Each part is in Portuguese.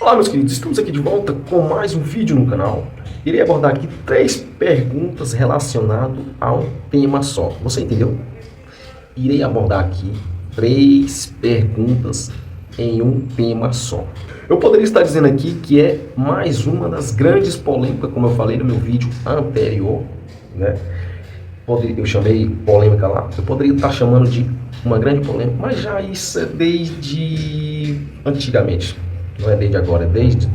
Olá, meus queridos, estamos aqui de volta com mais um vídeo no canal. Irei abordar aqui 3 perguntas relacionadas a um tema só. Você entendeu? Irei abordar aqui 3 perguntas em um tema só. Eu poderia estar dizendo aqui que é mais uma das grandes polêmicas, como eu falei no meu vídeo anterior, né? Eu chamei polêmica lá, eu poderia estar chamando de uma grande polêmica, mas já isso é desde antigamente. Não é desde agora, é desde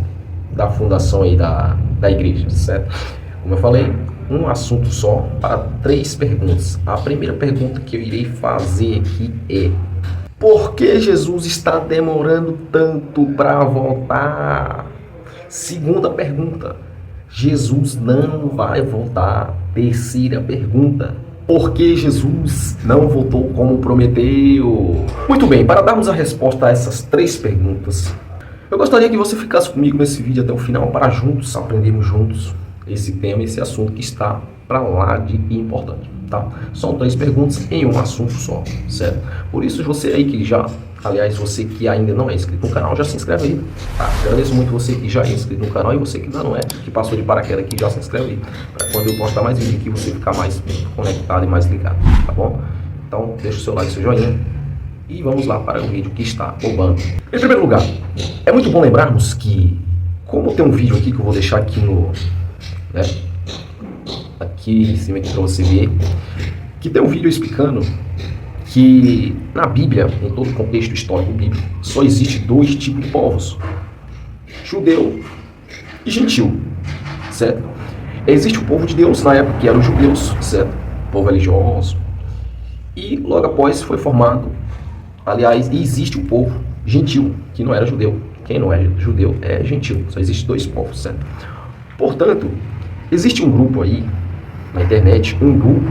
da fundação aí da igreja, certo? Como eu falei, um assunto só para 3 perguntas. A primeira pergunta que eu irei fazer aqui é: por que Jesus está demorando tanto para voltar? Segunda pergunta: Jesus não vai voltar. Terceira pergunta: por que Jesus não voltou como prometeu? Muito bem, para darmos a resposta a essas 3 perguntas, eu gostaria que você ficasse comigo nesse vídeo até o final para juntos aprendermos juntos esse tema, esse assunto que está para lá de importante, tá? São 3 perguntas em um assunto só, certo? Por isso, você aí que já, aliás, você que ainda não é inscrito no canal, já se inscreve aí, tá? Agradeço muito você que já é inscrito no canal e você que ainda não é, que passou de paraquedas aqui, já se inscreve aí, para quando eu postar mais vídeo aqui, você ficar mais conectado e mais ligado, tá bom? Então, deixa o seu like, seu joinha. E vamos lá para o vídeo que está bombando. Em primeiro lugar, é muito bom lembrarmos que, como tem um vídeo aqui que eu vou deixar aqui no, né, aqui em cima aqui para você ver, que tem um vídeo explicando que na Bíblia, em todo o contexto histórico bíblico, só existe 2 tipos de povos: judeu e gentil, certo? Existe o povo de Deus na época, que eram os judeus, certo? O povo religioso. E logo após foi formado, aliás, existe o povo gentil, que não era judeu. Quem não é judeu é gentil. Só existe 2 povos, certo? Portanto, existe um grupo aí na internet, um grupo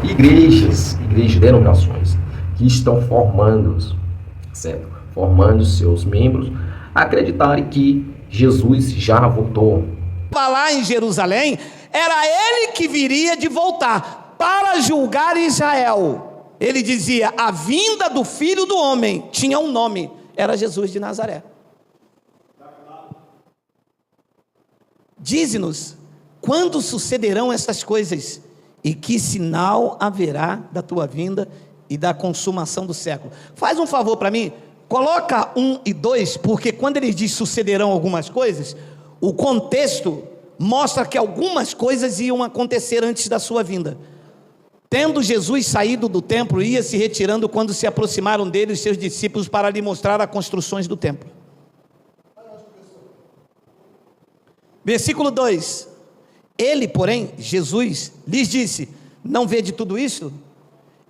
de igrejas, denominações, que estão formando, certo? Formando seus membros a acreditarem que Jesus já voltou. Lá em Jerusalém, era ele que viria de voltar para julgar Israel. Ele dizia: a vinda do Filho do Homem tinha um nome, era Jesus de Nazaré. Dize-nos, quando sucederão essas coisas? E que sinal haverá da tua vinda e da consumação do século? Faz um favor para mim, coloca 1 e 2, porque quando ele diz sucederão algumas coisas, o contexto mostra que algumas coisas iam acontecer antes da sua vinda. Tendo Jesus saído do templo, ia se retirando quando se aproximaram dele os seus discípulos para lhe mostrar as construções do templo. Versículo 2: ele, porém, Jesus, lhes disse: não vede tudo isso?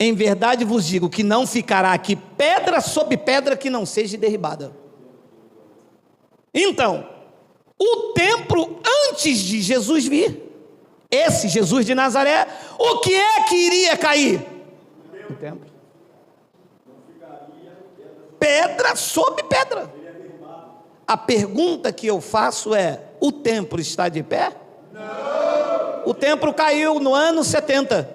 Em verdade vos digo que não ficará aqui pedra sobre pedra que não seja derribada. Então, o templo antes de Jesus vir, esse Jesus de Nazaré, o que é que iria cair? O templo. Pedra sobre pedra. A pergunta que eu faço é: o templo está de pé? Não. O templo caiu no ano 70.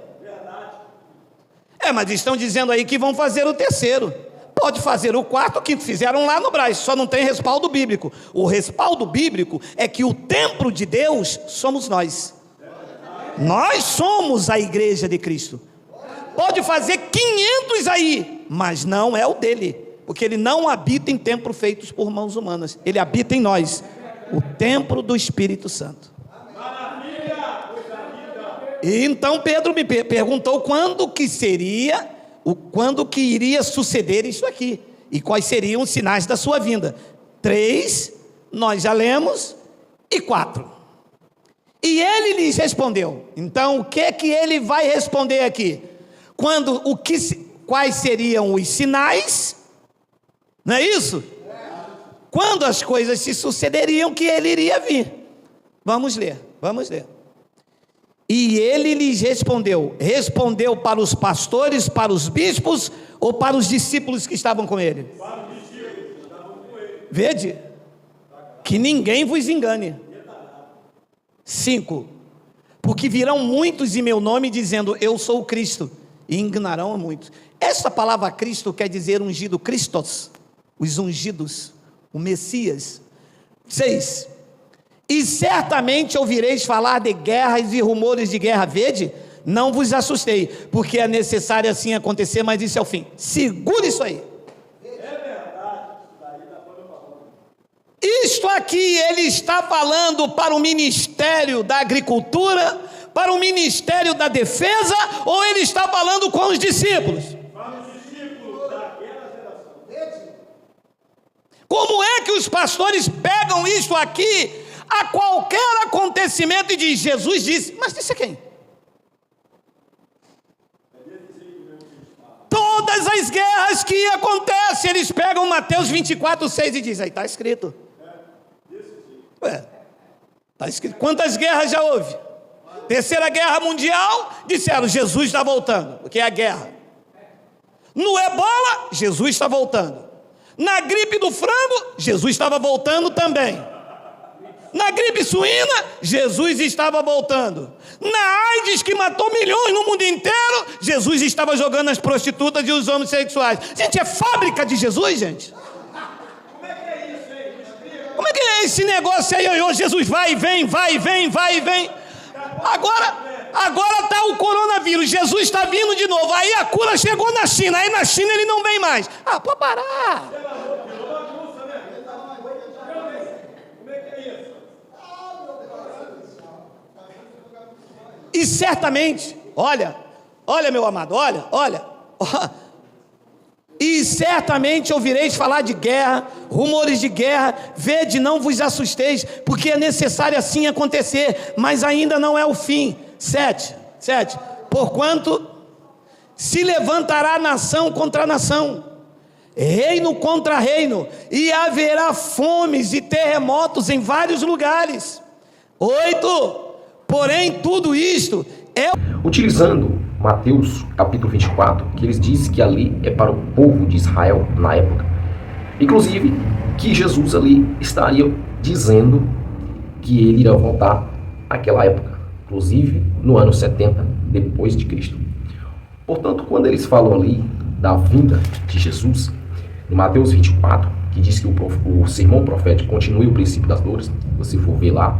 Mas estão dizendo aí que vão fazer o 3º. Pode fazer o 4º, que fizeram lá no Brás, só não tem respaldo bíblico. O respaldo bíblico é que o templo de Deus somos nós. Nós somos a igreja de Cristo. Pode fazer 500 aí, mas não é o dele, porque ele não habita em templos feitos por mãos humanas. Ele habita em nós, o templo do Espírito Santo. E então Pedro me perguntou quando que iria suceder isso aqui, e quais seriam os sinais da sua vinda. 3, nós já lemos, e 4. E ele lhes respondeu. Então, o que é que ele vai responder aqui? Quais seriam os sinais? Não é isso? Quando as coisas se sucederiam, que ele iria vir. Vamos ler. E ele lhes respondeu. Respondeu para os pastores, para os bispos ou para os discípulos que estavam com ele? Para os discípulos que estavam com ele. Vede, que ninguém vos engane. 5, porque virão muitos em meu nome dizendo: eu sou o Cristo, e enganarão a muitos. Essa palavra Cristo quer dizer ungido, Christos, os ungidos, o Messias. 6. E certamente ouvireis falar de guerras e rumores de guerra. Vede, não vos assustei, porque é necessário assim acontecer, mas isso é o fim. Segure isso aí. Isto aqui ele está falando para o Ministério da Agricultura, para o Ministério da Defesa, ou ele está falando com os discípulos? Como é que os pastores pegam isto aqui a qualquer acontecimento e diz, Jesus disse, mas disse a quem? Todas as guerras que acontecem, eles pegam Mateus 24:6 e dizem, aí está escrito. Ué, está escrito. Quantas guerras já houve? Terceira Guerra Mundial, disseram, Jesus está voltando, porque é a guerra. No Ebola, Jesus está voltando. Na gripe do frango, Jesus estava voltando também. Na gripe suína, Jesus estava voltando. Na AIDS, que matou milhões no mundo inteiro, Jesus estava jogando as prostitutas e os homossexuais. Gente, é fábrica de Jesus, gente. Como é que é esse negócio aí? Jesus vai e vem, vai e vem, vai e vem. Agora está o coronavírus, Jesus está vindo de novo. Aí a cura chegou na China, aí na China ele não vem mais. Pode parar. E certamente, olha meu amado, olha. E certamente ouvireis falar de guerra, rumores de guerra. Vede, não vos assusteis, porque é necessário assim acontecer, mas ainda não é o fim. 7. Porquanto se levantará nação contra nação, reino contra reino, e haverá fomes e terremotos em vários lugares. 8. Porém, tudo isto é... Utilizando Mateus capítulo 24, que eles dizem que ali é para o povo de Israel na época. Inclusive, que Jesus ali estaria dizendo que ele irá voltar àquela época, inclusive no ano 70 depois de Cristo. Portanto, quando eles falam ali da vinda de Jesus, no Mateus 24, que diz que o sermão profético continue o princípio das dores, se você for ver lá,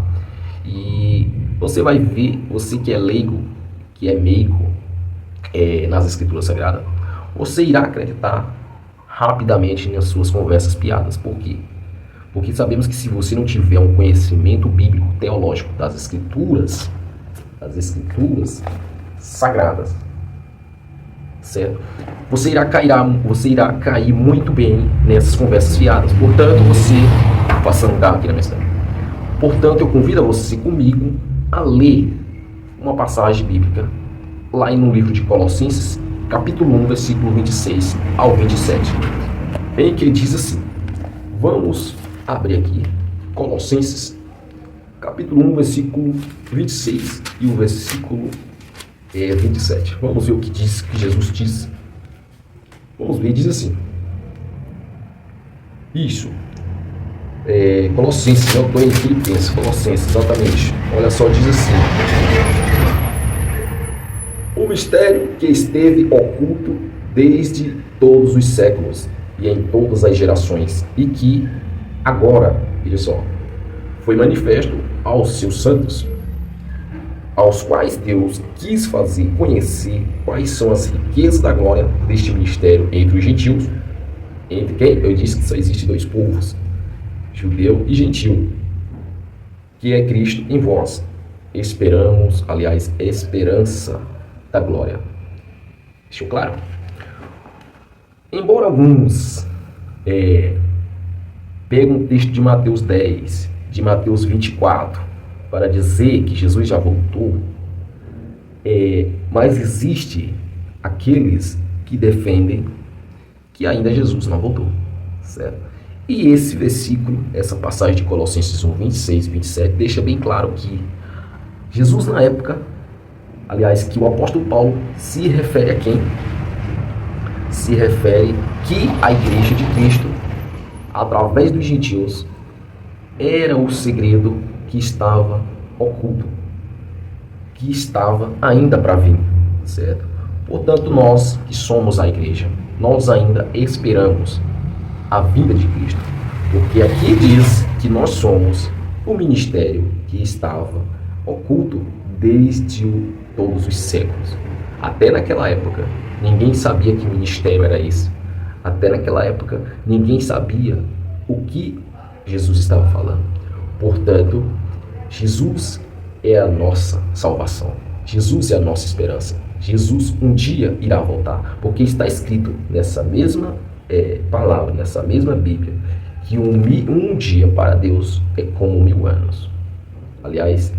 e você vai ver, você que é leigo, que é meigo nas escrituras sagradas, você irá acreditar rapidamente nas suas conversas piadas. Por quê? Porque sabemos que se você não tiver um conhecimento bíblico, teológico das escrituras sagradas, certo? Você irá cair muito bem nessas conversas fiadas. Portanto, passando o carro aqui na minha cidade. Portanto, eu convido a você comigo a ler uma passagem bíblica lá no livro de Colossenses, capítulo 1, versículo 26 ao 27, em que ele diz assim. Vamos abrir aqui Colossenses, capítulo 1, versículo 26 e o versículo 27. Vamos ver o que diz, que Jesus diz. Vamos ver, diz assim. Isso. Colossenses, eu estou em Filipenses, Colossenses, exatamente. Olha só, diz assim. O mistério que esteve oculto desde todos os séculos e em todas as gerações, e que agora, veja só, foi manifesto aos seus santos, aos quais Deus quis fazer conhecer quais são as riquezas da glória deste mistério entre os gentios. Entre quem? Eu disse que só existe dois povos, judeu e gentil, que é Cristo em vós. Esperamos, aliás, esperança da glória. Deixou claro? Embora alguns pegam um texto de Mateus 10, de Mateus 24, para dizer que Jesus já voltou, mas existe aqueles que defendem que ainda Jesus não voltou, certo? E esse versículo, essa passagem de Colossenses 1, 26 e 27, deixa bem claro que Jesus na época, aliás, que o apóstolo Paulo se refere a quem? Se refere que a igreja de Cristo, através dos gentios, era o segredo que estava oculto, que estava ainda para vir, certo? Portanto, nós que somos a igreja, nós ainda esperamos a vinda de Cristo, porque aqui diz que nós somos o ministério que estava oculto desde todos os séculos. Até naquela época, ninguém sabia que ministério era esse. Até naquela época, ninguém sabia o que Jesus estava falando. Portanto, Jesus é a nossa salvação. Jesus é a nossa esperança. Jesus um dia irá voltar, porque está escrito nessa mesma palavra, nessa mesma Bíblia, que um dia para Deus é como 1000 anos. Aliás,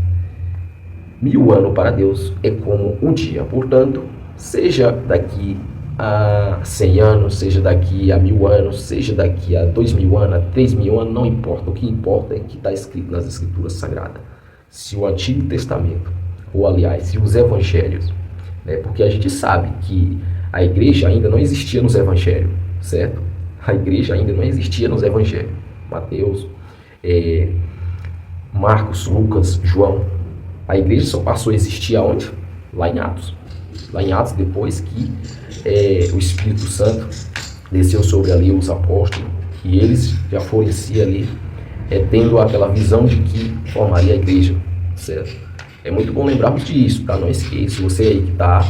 1000 anos para Deus é como um dia. Portanto, seja daqui a 100 anos, seja daqui a 1000 anos, seja daqui a 2000 anos, a 3000 anos, não importa. O que importa é que está escrito nas Escrituras Sagradas. Se o Antigo Testamento, ou aliás, se os Evangelhos, porque a gente sabe que a igreja ainda não existia nos Evangelhos, certo? A igreja ainda não existia nos Evangelhos. Mateus, Marcos, Lucas, João. A igreja só passou a existir aonde? Lá em Atos. Lá em Atos, depois que o Espírito Santo desceu sobre ali os apóstolos, e eles já foram em si ali, tendo aquela visão de que formaria a igreja, certo? É muito bom lembrarmos disso, tá? Não esqueça, você aí que está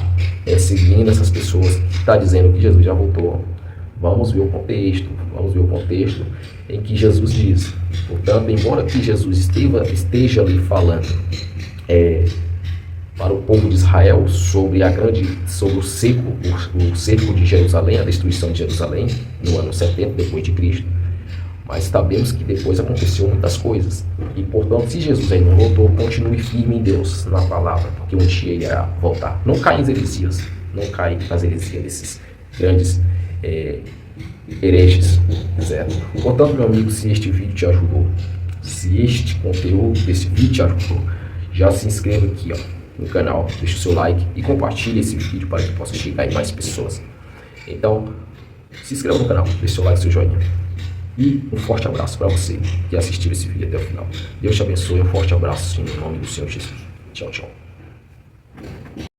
seguindo essas pessoas, que está dizendo que Jesus já voltou, vamos ver o contexto em que Jesus diz. Portanto, embora que Jesus esteja ali falando para o povo de Israel sobre o cerco de Jerusalém, a destruição de Jerusalém, no ano 70 depois de Cristo, mas sabemos que depois aconteceu muitas coisas. E, portanto, se Jesus ainda não voltou, continue firme em Deus, na palavra, porque um dia ele irá voltar. Não caia em heresias, não caia nas heresias desses grandes hereges, certo? Portanto, meu amigo, se este vídeo te ajudou, se este conteúdo desse vídeo te ajudou, já se inscreva aqui, no canal, deixa o seu like e compartilhe esse vídeo para que possa chegar em mais pessoas. Então, se inscreva no canal, deixa o seu like, seu joinha. E um forte abraço para você que assistiu esse vídeo até o final. Deus te abençoe, um forte abraço em nome do Senhor Jesus. Tchau, tchau.